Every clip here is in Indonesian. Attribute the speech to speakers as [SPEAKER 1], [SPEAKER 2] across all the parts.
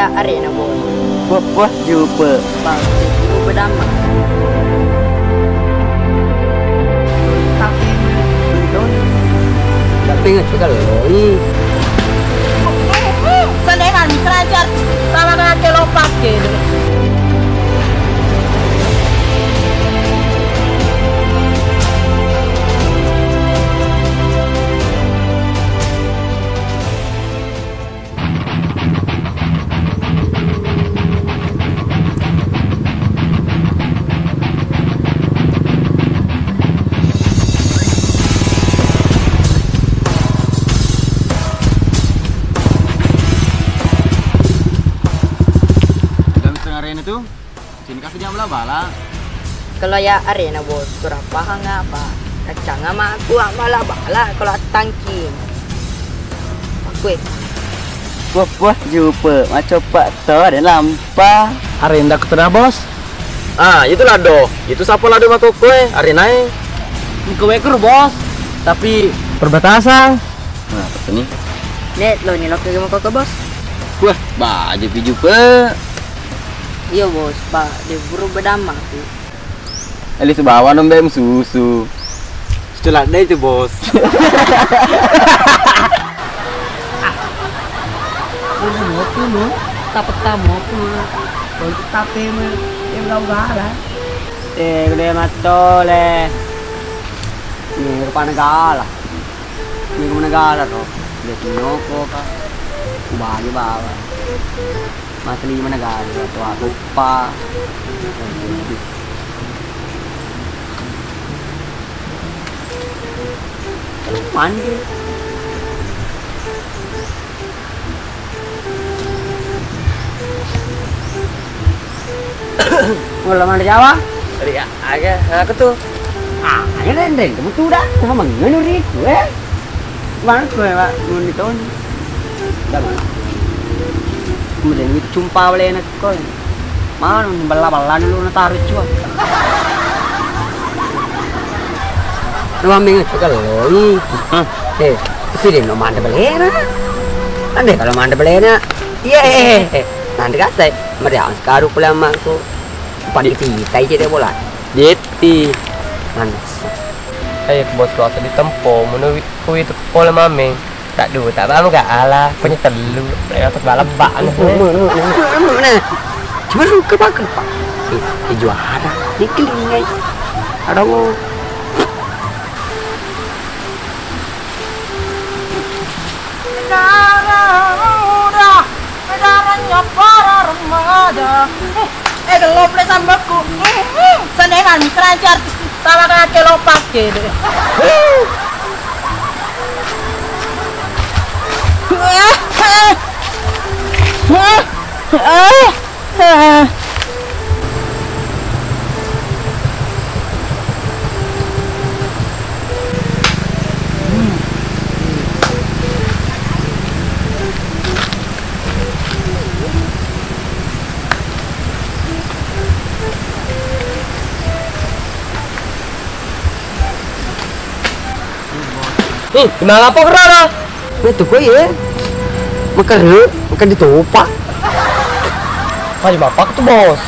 [SPEAKER 1] Kelaya arena bos.
[SPEAKER 2] Wah juga.
[SPEAKER 1] Bang, itu berdamai.
[SPEAKER 2] Tapi nggak suka loh.
[SPEAKER 1] Senengan kerajaan sama kakek lopak gitu.
[SPEAKER 3] Itu sini kasih jam bala.
[SPEAKER 1] Kelaya arena bos. Berapa apa? Kacang sama aku bala kalau tangking. Aku
[SPEAKER 2] Wah juga. Macam pak tor dan lampa.
[SPEAKER 3] Arena ketemu bos. Ah, itulah do. Itu siapa lado mako kue? Arena
[SPEAKER 2] Kue kur bos.
[SPEAKER 3] tapi perbatasan.
[SPEAKER 2] Nah, apa nih?
[SPEAKER 1] net lo nih lo ke bos.
[SPEAKER 2] Wah, baju juga.
[SPEAKER 1] Iya bos, pak, dia buru berdamai tuh.
[SPEAKER 2] Ali sebawa nombem susu.
[SPEAKER 3] Setelah itu bos.
[SPEAKER 1] Dulu, tapat tamu pun, untuk tape yang gala.
[SPEAKER 2] Gede matole. Ini rupa negara. Ini rumah negara tuh. Dia tinoko kah? Bagi bawa. Masih 5 negara atau aku pa. Mandi. Mulai mana Jawa?
[SPEAKER 3] Ria, agak aku tuh.
[SPEAKER 2] Ini rendeng, kamu tuh dah, kamu mengenuri gue. Mana gue pak, mau diton. Dah mana? Kemudian itu jumpa oleh anak kau. Mana bala dulu taruh cuak. Lu ambil juga loh. Tapi dia no manda belena. Ande kalau manda belena, iya. Nanti kasih, mereka sekarang pulang aku. Pada kita aja bola. Jadi, manas.
[SPEAKER 3] Bos kau asal ditempo, menurut kue itu pola mameng. Tak dulu, tak tahu gak ala, punya telu, mereka tuh balap bak.
[SPEAKER 2] Mana? Cuma lu kepak. Juara, ini kelingai. Ada mau.
[SPEAKER 1] Medarannya para remaja. Kalau play sambaku, senengan kerajaan sama kakek lopak gitu.
[SPEAKER 3] Gimana apa kerana?
[SPEAKER 2] Itu kok ya? Makan ditopak.
[SPEAKER 3] Hai bapak tuh bos.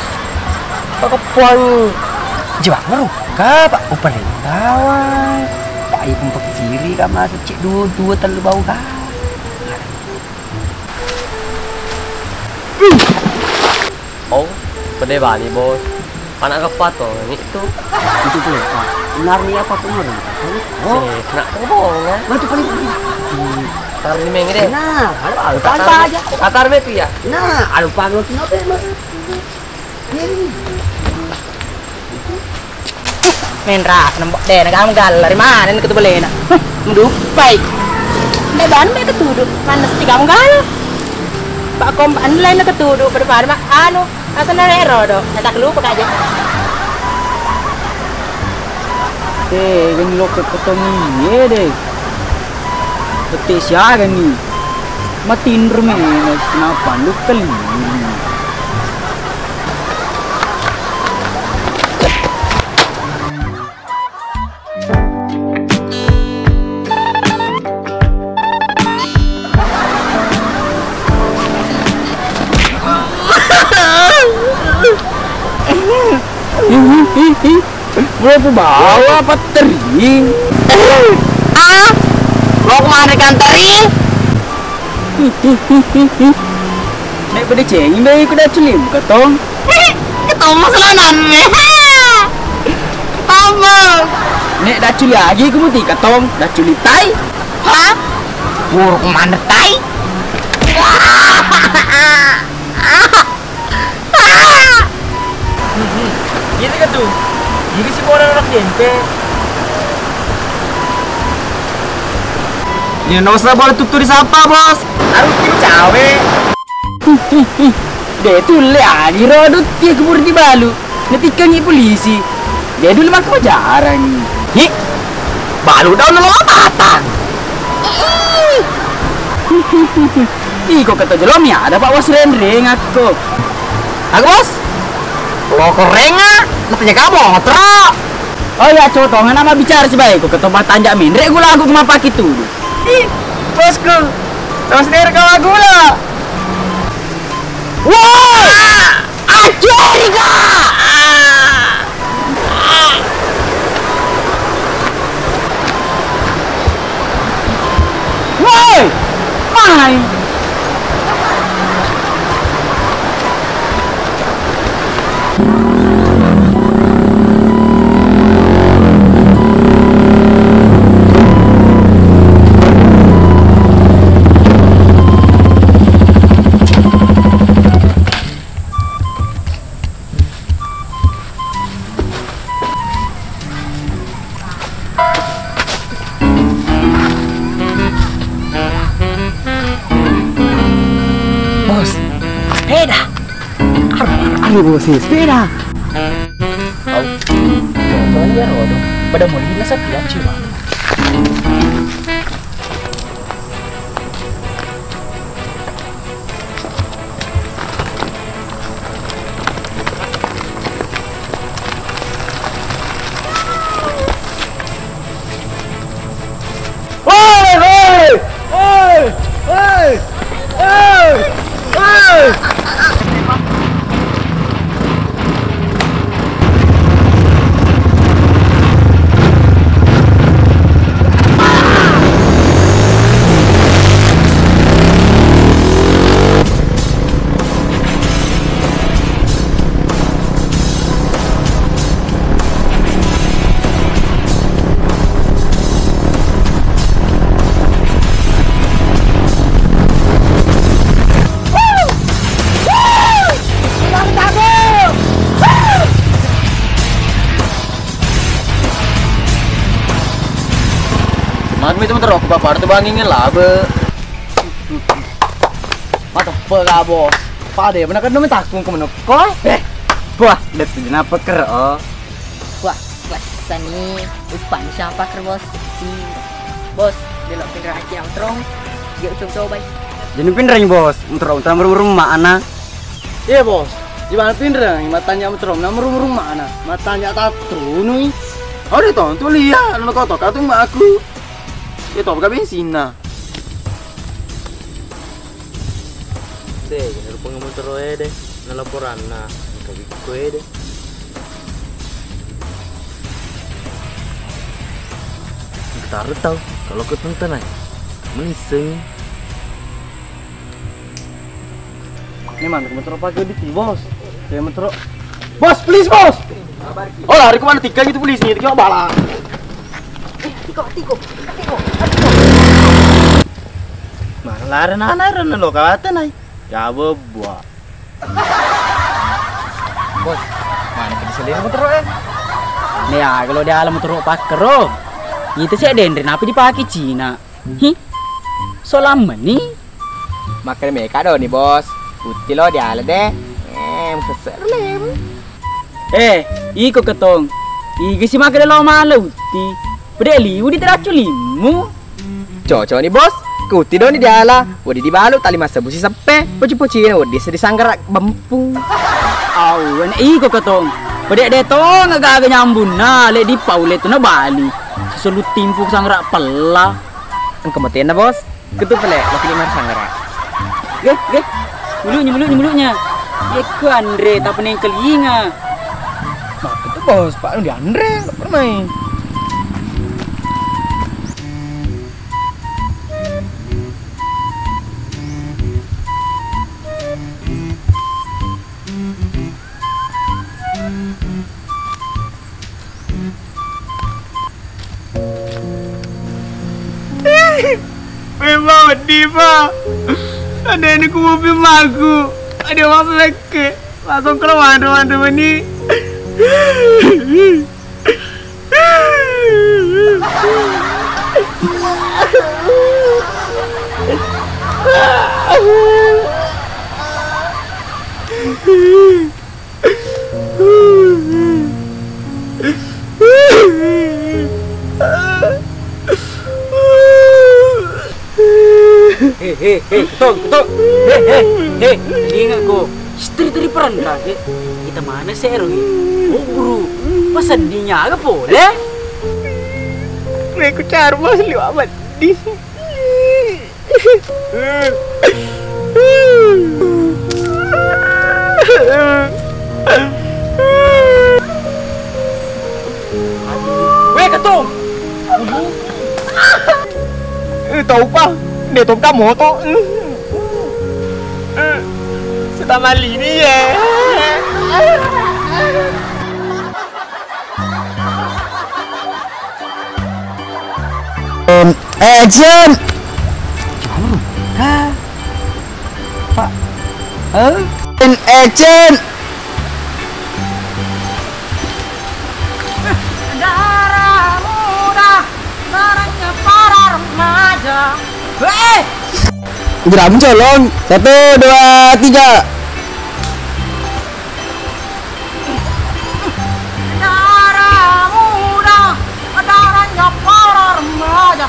[SPEAKER 3] Bapak puan.
[SPEAKER 2] Jiwa ngaruh. Pak opa deh. Kawan. Pak ibu pakai ciri kan masuk cik dua terlalu bau kan.
[SPEAKER 3] Oh, pede bani bos. Anak kepat tuh, ini itu.
[SPEAKER 2] Itu tuh Pak. Benar nih apa tuh orang?
[SPEAKER 3] Oh, nak ngomong ya.
[SPEAKER 2] Mati paling.
[SPEAKER 3] Taruh di mengge deh.
[SPEAKER 2] Nah, aduh tanpa aja.
[SPEAKER 3] Katar betu ya.
[SPEAKER 2] Nah, aduh paglo kenapa emang?
[SPEAKER 1] Menra, nembok deh, kamu gal dari mana ini ketemu Lena? Menduk baik. Ban mereka ketuduk, mana sih kamu gal? Pak kom lain ketuduk berapa mak anu, asal nero do, tak lupa aja.
[SPEAKER 2] Gani lo ketemu ni deh. Betul siapa gani? Matiin rumah kenapa lu kali? Berapa bawa apa tering?
[SPEAKER 1] Mau kemana kan tering?
[SPEAKER 2] Nek pada cengin deh aku dah celim ketong.
[SPEAKER 1] Ketemu selanan. Apa?
[SPEAKER 2] Nek dah culi lagi aku mesti ketong, dah culi tai.
[SPEAKER 1] Hah? Buruk mana tai?
[SPEAKER 3] Gitu kan tuh. Jadi si orang dente.
[SPEAKER 2] Ini nggak usah boleh tutur di sapa bos.
[SPEAKER 3] Harus tim cawe.
[SPEAKER 2] Dia tu lagi rodot dia keburu di balu. Netikan ni polisi. Dia dulu makan jarang.
[SPEAKER 3] Hi. Balu daun lomatan.
[SPEAKER 2] Iko kata jelom ya, ada Pak Bos rendeng aku.
[SPEAKER 3] Aku bos. Lo korenga. Natanya kamu ngotrok.
[SPEAKER 2] Oh ya cotongan nama bicara sebaik kok ketomah tanjak mindrek gula aku kemapa gitu.
[SPEAKER 3] Ih, bosku. Tahu sendiri kalau aku lah.
[SPEAKER 1] Wah! Ajarika!
[SPEAKER 2] Woi! Mai.
[SPEAKER 1] Sepeda.
[SPEAKER 2] Aduh bos ini sepeda.
[SPEAKER 3] Soalnya rodo. Pada mau lina setia cuma. Mak itu motor aku bapak itu bangingin lah be. Mata pega bos. Pade benar kan demi takung ke menokol.
[SPEAKER 2] Wah, lihat tu kenapa ker? Oh,
[SPEAKER 1] Wah, sani upan siapa ker bos? Bos, belok pindah aja yang terong. Yuk coba.
[SPEAKER 2] jadi pindah bos. Muter rumah anak.
[SPEAKER 3] Iya bos. Di mana pindah? Matanya metrom, nama rumah mana? Matanya tatu nui. Oh dia tuh lihat, nama kau tahu mak aku. Dia tahu bukan bensin nah. Deh, jangan pengemotor deh. Na laporan na kabi ko deh. Kita tahu kalau kau tonton menising. Ini mana motor apa di bos? Saya motor. Bos, please bos. Oh lari kemana tiga gitu polisi? Tiga bala. Tiko. Mana lari nana lo kata nai. Ya buah. Bos, mana keselin motor
[SPEAKER 2] Nih ya, kalau dia alam motor pakai ro. Itu sih dendrin apa dipakai Cina. So lama nih.
[SPEAKER 3] Makan mereka dong nih bos. Putih lo dia ala deh. Seserlem.
[SPEAKER 2] Iko ketong. Igi si makan lo malu uti. Pedeli, udi teracu limu.
[SPEAKER 3] Cocok nih bos. Kuti dong di diala, udah dibalut tali masa busi sepe, poci-pocin udah sedih sanggar bempung.
[SPEAKER 2] Awan, iko ketong. Pedek detong agak nyambun na, le di paule tu na Bali. Selut timpu sanggar pela.
[SPEAKER 3] Engkau mati na bos. Ketu pele, laki lima sanggar.
[SPEAKER 2] Ge. Mulutnya. Ya ku Andre, tak pernah kelinga.
[SPEAKER 3] bos, Pak di Andre, bermain.
[SPEAKER 2] Memang diva. Ada ini ku mobil magu. Ada apa lagi? Langsung ke rumah ini.
[SPEAKER 1] Ketuk. Ingat ko. Istri dari peran kakek. Kita mana sih Erwi? Oh bro, masa dinya agak boleh?
[SPEAKER 2] Mereka cari mas liwat di.
[SPEAKER 1] Weh ketuk.
[SPEAKER 2] Tahu pa? Để tôm cá mổ to. Sudah mali ni ya.
[SPEAKER 3] Action. Pak. Action.
[SPEAKER 1] Darah muda, darahnya para remaja.
[SPEAKER 3] Gerak mencolong. 1, 2, 3.
[SPEAKER 1] Darah muda, darahnya para remaja.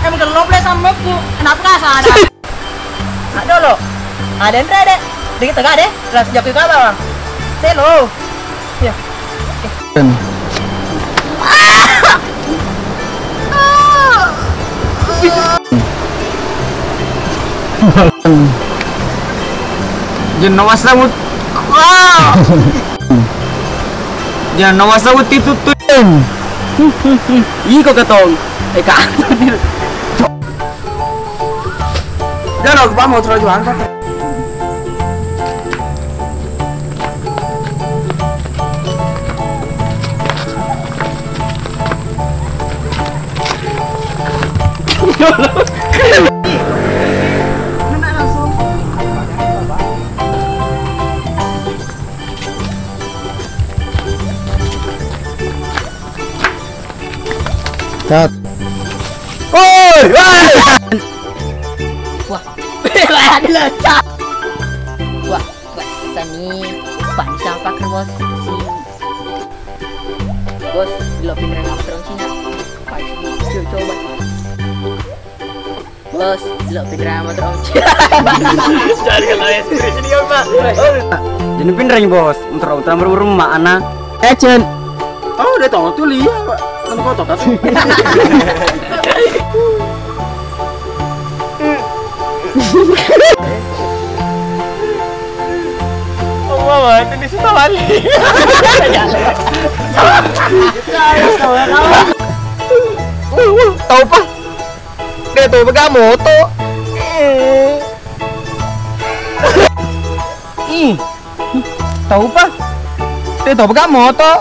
[SPEAKER 1] Emang gelap le sama ku. Kenapa nggak sadar? Ada lo. Ada Andre deh. Dikit tegak deh. Langsung jatuh ke bawah. Selo. Ya.
[SPEAKER 2] Jangan wasawut. Jangan wasawut itu tuh.
[SPEAKER 1] Ih kok ketong. Kak.
[SPEAKER 2] Jangan aku mau terus jualan.
[SPEAKER 3] Cut.
[SPEAKER 2] Oi,
[SPEAKER 1] Wah, ada lecak. Wah, sani pan siapa kan bos? Bos, lo pindah nama terus Cina. Pasti coba. Bos, lo pindah nama terus Cina. Jangan kalau ekspresi dia Pak.
[SPEAKER 2] Jadi pindahin bos, untuk rumah anak.
[SPEAKER 3] Action.
[SPEAKER 2] Oh, udah tahu tuh lihat, Pak. Kan kotor kan. Oh, mama, ini sudah balik. Tahu Pak? Dia tuh pegang moto. Tahu Pak? Dia tuh pegang moto.